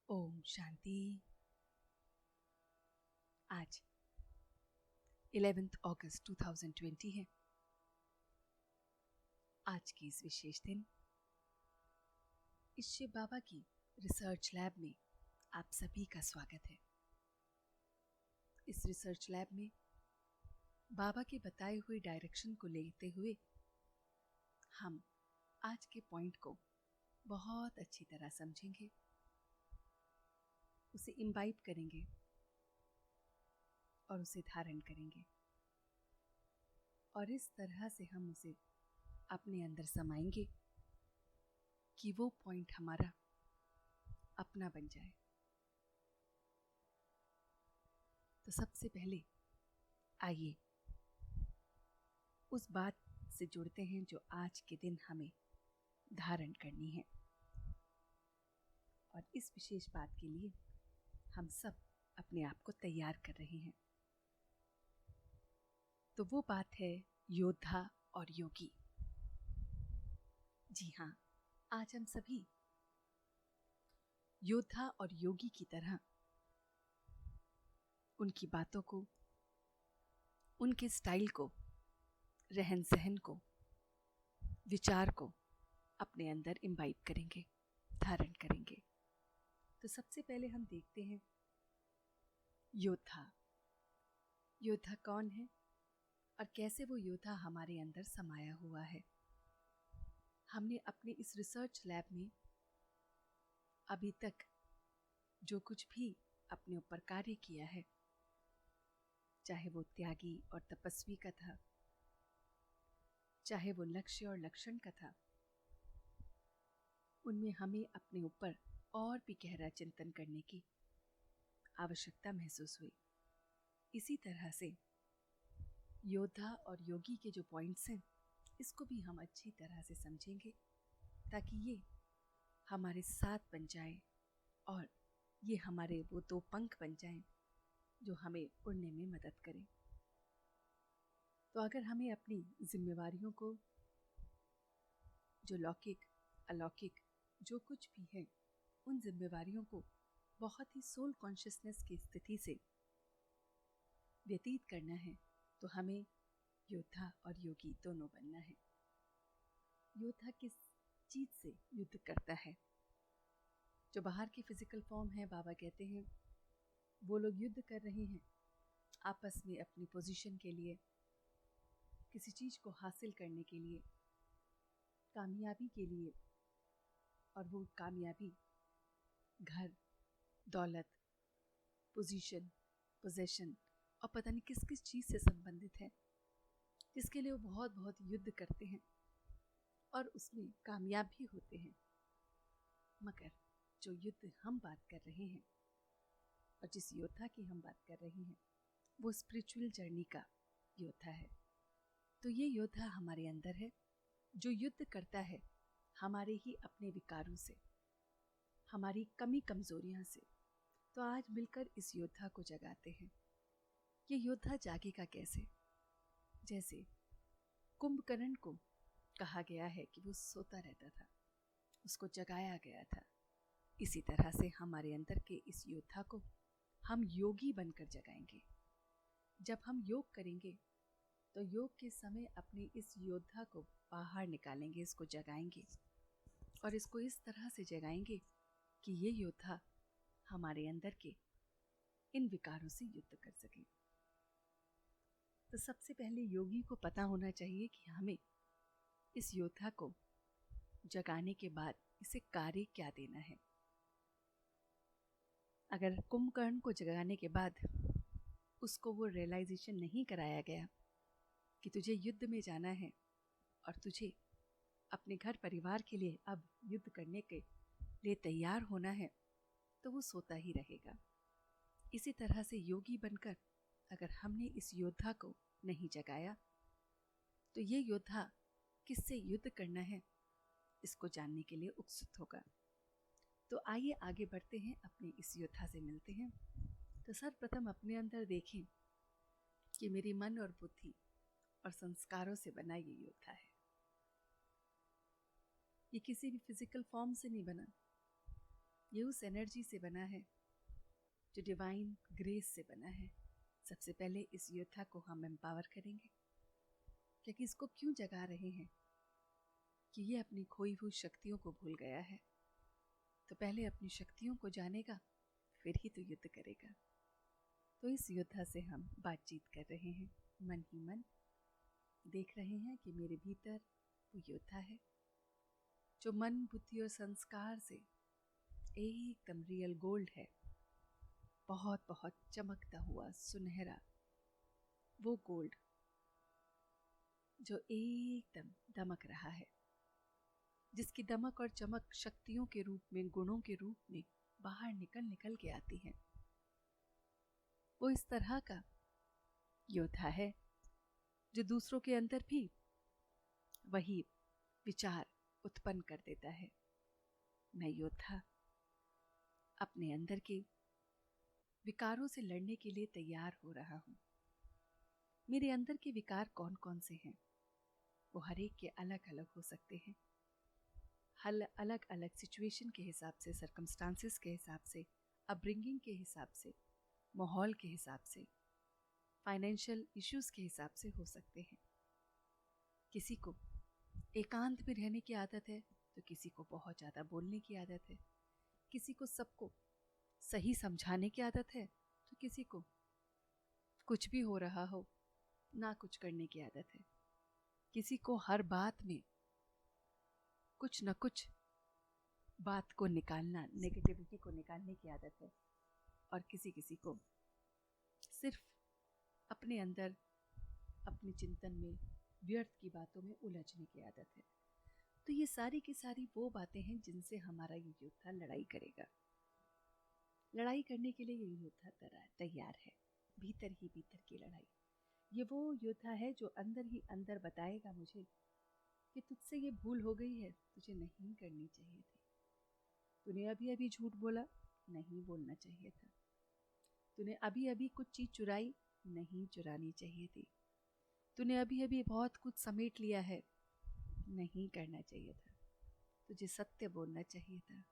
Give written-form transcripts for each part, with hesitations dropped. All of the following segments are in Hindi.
ओम शांति। आज 11 अगस्त 2020 है। आज की इस विशेष दिन इस शिव बाबा की रिसर्च लैब में आप सभी का स्वागत है। इस रिसर्च लैब में बाबा के बताए हुए डायरेक्शन को लेते हुए हम आज के पॉइंट को बहुत अच्छी तरह समझेंगे, उसे इम्बाइब करेंगे और उसे धारण करेंगे और इस तरह से हम उसे अपने अंदर समाएंगे कि वो पॉइंट हमारा अपना बन जाए। तो सबसे पहले आइए उस बात से जुड़ते हैं जो आज के दिन हमें धारण करनी है, और इस विशेष बात के लिए हम सब अपने आप को तैयार कर रहे हैं। तो वो बात है योद्धा और योगी। जी हाँ, आज हम सभी योद्धा और योगी की तरह उनकी बातों को, उनके स्टाइल को, रहन सहन को, विचार को अपने अंदर इम्बाइब करेंगे, धारण करेंगे। तो सबसे पहले हम देखते हैं योद्धा। योद्धा कौन है और कैसे वो योद्धा हमारे अंदर समाया हुआ है। हमने अपने इस रिसर्च लैब में अभी तक जो कुछ भी अपने ऊपर कार्य किया है, चाहे वो त्यागी और तपस्वी का था, चाहे वो लक्ष्य और लक्षण का था, उनमें हमें अपने ऊपर और भी गहरा चिंतन करने की आवश्यकता महसूस हुई। इसी तरह से योद्धा और योगी के जो पॉइंट्स हैं, इसको भी हम अच्छी तरह से समझेंगे ताकि ये हमारे साथ बन जाए और ये हमारे वो दो पंख बन जाएं जो हमें उड़ने में मदद करें। तो अगर हमें अपनी जिम्मेवारियों को, जो लौकिक अलौकिक जो कुछ भी है, उन जिम्मेवारियों को बहुत ही सोल कॉन्शियसनेस की स्थिति से व्यतीत करना है, तो हमें योद्धा और योगी दोनों बनना है। योद्धा किस चीज से युद्ध करता है? जो बाहर की फिजिकल फॉर्म है, बाबा कहते हैं वो लोग युद्ध कर रहे हैं आपस में अपनी पोजीशन के लिए, किसी चीज को हासिल करने के लिए, कामयाबी के लिए, और वो कामयाबी घर, दौलत, पोजीशन, पोजेशन और पता नहीं किस किस चीज से संबंधित है, जिसके लिए वो बहुत बहुत युद्ध करते हैं और उसमें कामयाब भी होते हैं। मगर जो युद्ध हम बात कर रहे हैं और जिस योद्धा की हम बात कर रहे हैं, वो स्पिरिचुअल जर्नी का योद्धा है। तो ये योद्धा हमारे अंदर है जो युद्ध करता है हमारे ही अपने विकारों से, हमारी कमी कमजोरियां से। तो आज मिलकर इस योद्धा को जगाते हैं। ये योद्धा जागेगा कैसे? जैसे कुंभकर्ण को कहा गया है कि वो सोता रहता था, उसको जगाया गया था, इसी तरह से हमारे अंदर के इस योद्धा को हम योगी बनकर जगाएंगे। जब हम योग करेंगे तो योग के समय अपने इस योद्धा को बाहर निकालेंगे, इसको जगाएंगे और इसको इस तरह से जगाएंगे कि ये योद्धा हमारे अंदर के इन विकारों से युद्ध कर सके। तो सबसे पहले योगी को पता होना चाहिए कि हमें इस योद्धा को जगाने के बाद इसे कार्य क्या देना है। अगर कुंभकर्ण को जगाने के बाद उसको वो रियलाइजेशन नहीं कराया गया कि तुझे युद्ध में जाना है और तुझे अपने घर परिवार के लिए अब युद्ध करने के लिए तैयार होना है, तो वो सोता ही रहेगा। इसी तरह से योगी बनकर अगर हमने इस योद्धा को नहीं जगाया, तो ये योद्धा किससे युद्ध करना है इसको जानने के लिए उत्सुक होगा। तो आइए आगे बढ़ते हैं, अपने इस योद्धा से मिलते हैं। तो सर्वप्रथम अपने अंदर देखें कि मेरी मन और बुद्धि और संस्कारों से बना ये योद्धा है। ये किसी भी फिजिकल फॉर्म से नहीं बना, ये उस एनर्जी से बना है जो डिवाइन ग्रेस से बना है। सबसे पहले इस योद्धा को हम एम्पावर करेंगे, क्योंकि इसको क्यों जगा रहे हैं कि ये अपनी खोई हुई शक्तियों को भूल गया है। तो पहले अपनी शक्तियों को जानेगा, फिर ही तो युद्ध करेगा। तो इस योद्धा से हम बातचीत कर रहे हैं, मन ही मन देख रहे हैं कि मेरे भीतर वो योद्धा है जो मन, बुद्धि और संस्कार से एकदम रियल गोल्ड है, बहुत बहुत चमकता हुआ सुनहरा वो गोल्ड जो एकदम दमक रहा है, जिसकी दमक और चमक शक्तियों के रूप में, गुणों के रूप में बाहर निकल निकल के आती है। वो इस तरह का योद्धा है जो दूसरों के अंदर भी वही विचार उत्पन्न कर देता है। मैं योद्धा अपने अंदर के विकारों से लड़ने के लिए तैयार हो रहा हूँ। मेरे अंदर के विकार कौन कौन से हैं? वो हर एक के अलग अलग हो सकते हैं, अलग अलग सिचुएशन के हिसाब से, सर्कमस्टांसेस के हिसाब से, अपब्रिंगिंग के हिसाब से, माहौल के हिसाब से, फाइनेंशियल इश्यूज के हिसाब से हो सकते हैं। किसी को एकांत में रहने की आदत है तो किसी को बहुत ज़्यादा बोलने की आदत है, किसी को सबको सही समझाने की आदत है तो किसी को कुछ भी हो रहा हो ना कुछ करने की आदत है, किसी को हर बात में कुछ न कुछ बात को निकालना, नेगेटिविटी को निकालने की आदत है, और किसी किसी को सिर्फ अपने अंदर अपने चिंतन में, व्यर्थ की बातों में उलझने की आदत है। तो ये सारी की सारी वो बातें हैं जिनसे हमारा ये योद्धा लड़ाई करेगा। लड़ाई करने के लिए ये योद्धा तैयार है, भीतर ही भीतर की लड़ाई। ये वो योद्धा है जो अंदर ही अंदर बताएगा मुझे कि तुझसे ये भूल हो गई है, तुझे नहीं करनी चाहिए थी, तूने अभी अभी झूठ बोला, नहीं बोलना चाहिए था, तूने अभी अभी कुछ चीज़ चुराई, नहीं चुरानी चाहिए थी, तूने अभी अभी बहुत कुछ समेट लिया है, नहीं करना चाहिए था, तुझे सत्य बोलना चाहिए था,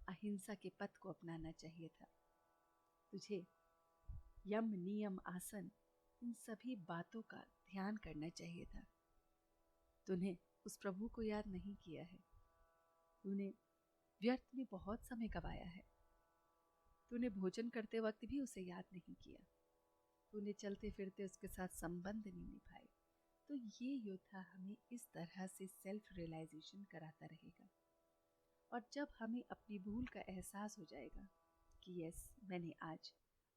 अहिंसा के पथ को अपनाना चाहिए था, तुझे यम, नियम, आसन, इन सभी बातों का ध्यान करना चाहिए था। तूने उस प्रभु को याद नहीं किया है, तूने व्यर्थ में बहुत समय गवाया है, तूने भोजन करते वक्त भी उसे याद नहीं किया, तूने चलते फिरते उसके साथ संबंध नहीं निभाए। तो ये योद्धा हमें इस तरह से सेल्फ रियलाइजेशन कराता रहेगा, और जब हमें अपनी भूल का एहसास हो जाएगा कि यस, मैंने आज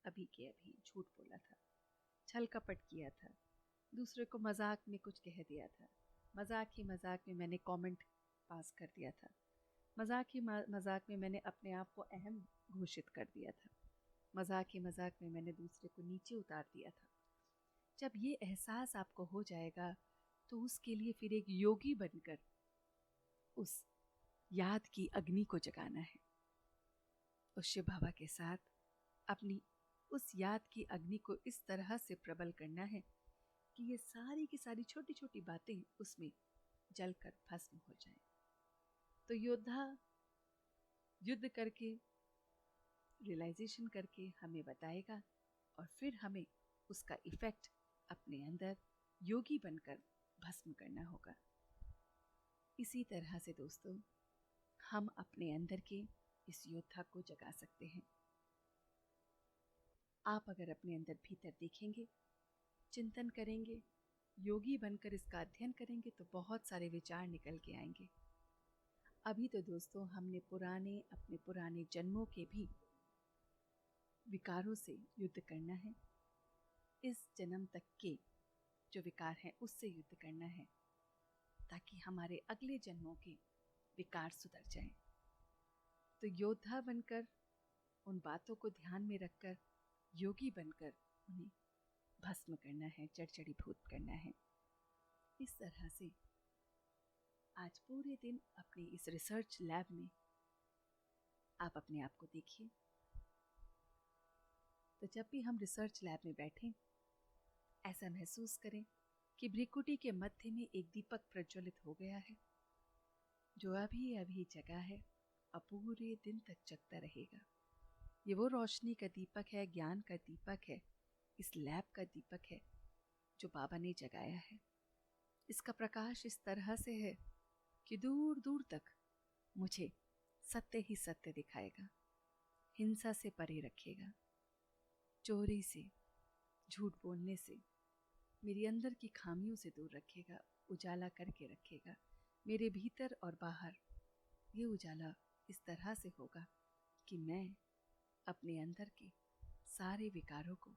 अभी के अभी झूठ बोला था, छल कपट किया था, दूसरे को मजाक में कुछ कह दिया था, मजाक ही मजाक में मैंने कमेंट पास कर दिया था, मजाक ही मजाक में मैंने अपने आप को अहम घोषित कर दिया था, मजाक ही मजाक में मैंने दूसरे को नीचे उतार दिया था। जब ये एहसास आपको हो जाएगा तो उसके लिए फिर एक योगी बनकर उस याद की अग्नि को जगाना है, उस शिव बाबा के साथ अपनी उस याद की अग्नि को इस तरह से प्रबल करना है कि ये सारी की सारी छोटी छोटी बातें उसमें जलकर भस्म हो जाएं। तो योद्धा युद्ध करके, रियलाइजेशन करके हमें बताएगा, और फिर हमें उसका इफेक्ट अपने अंदर योगी बनकर भस्म करना होगा। इसी तरह से दोस्तों, हम अपने अंदर के इस योद्धा को जगा सकते हैं। आप अगर अपने अंदर भीतर देखेंगे, चिंतन करेंगे, योगी बनकर इसका अध्ययन करेंगे तो बहुत सारे विचार निकल के आएंगे। अभी तो दोस्तों हमने अपने पुराने जन्मों के भी विकारों से युद्ध करना है, इस जन्म तक के जो विकार हैं उससे युद्ध करना है, ताकि हमारे अगले जन्मों के विकार सुधर जाएं। तो योद्धा बनकर, उन बातों को ध्यान में रखकर, योगी बनकर उन्हें भस्म करना है, जड़जड़ीभूत करना है। इस तरह से आज पूरे दिन अपने इस रिसर्च लैब में आप अपने आप को देखिए। तो जब भी हम रिसर्च लैब में बैठें, ऐसा महसूस करें कि भ्रिकुटी के मध्य में एक दीपक प्रज्वलित हो गया है, जो अभी अभी जगा है अब पूरे दिन तक जगता रहेगा। ये वो रोशनी का दीपक है, ज्ञान का दीपक है, इस लैब का दीपक है जो बाबा ने जगाया है। इसका प्रकाश इस तरह से है कि दूर दूर तक मुझे सत्य ही सत्य दिखाएगा, हिंसा से परे रखेगा, चोरी से, झूठ बोलने से, मेरी अंदर की खामियों से दूर रखेगा, उजाला करके रखेगा। मेरे भीतर और बाहर ये उजाला इस तरह से होगा कि मैं अपने अंदर के सारे विकारों को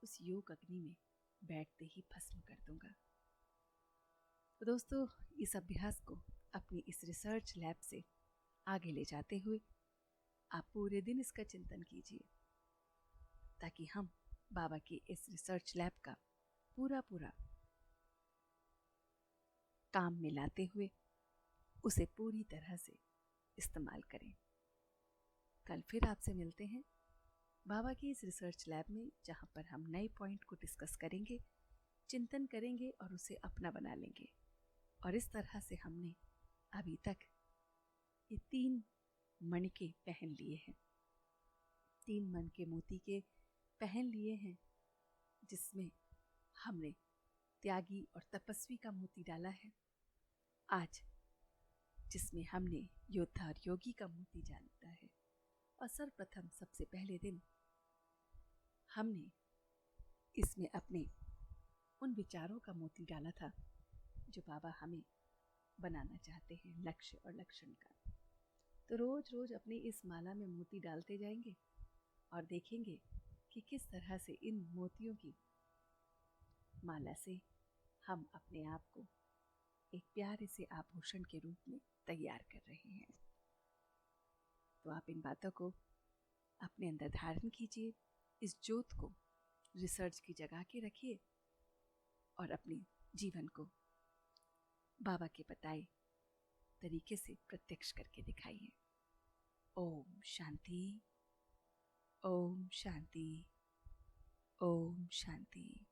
उस योग अग्नि में बैठते ही भस्म कर दूंगा। तो दोस्तों, इस अभ्यास को अपनी इस रिसर्च लैब से आगे ले जाते हुए आप पूरे दिन इसका चिंतन कीजिए, ताकि हम बाबा की इस रिसर्च लैब का पूरा काम में लाते हुए उसे पूरी तरह से इस्तेमाल करें। कल फिर आपसे मिलते हैं बाबा की इस रिसर्च लैब में, जहाँ पर हम नए पॉइंट को डिस्कस करेंगे, चिंतन करेंगे और उसे अपना बना लेंगे। और इस तरह से हमने अभी तक ये 3 मणिके पहन लिए हैं, 3 मन के मोती के पहन लिए हैं, जिसमें हमने त्यागी और तपस्वी का मोती डाला है। आज जिसमें हमने योद्धा और योगी का मोती डाला है। और सर्वप्रथम सबसे पहले दिन हमने इसमें अपने उन विचारों का मोती डाला था जो बाबा हमें बनाना चाहते हैं, लक्ष्य और लक्षण का। तो रोज रोज अपनी इस माला में मोती डालते जाएंगे और देखेंगे कि किस तरह से इन मोतियों की माला से हम अपने आप को एक प्यारे से आभूषण के रूप में तैयार कर रहे हैं। तो आप इन बातों को अपने अंदर धारण कीजिए, इस ज्योत को रिसर्च की जगह के रखिए और अपने जीवन को बाबा के बताए तरीके से प्रत्यक्ष करके दिखाइए। ओम शांति, ओम शांति, ओम शांति।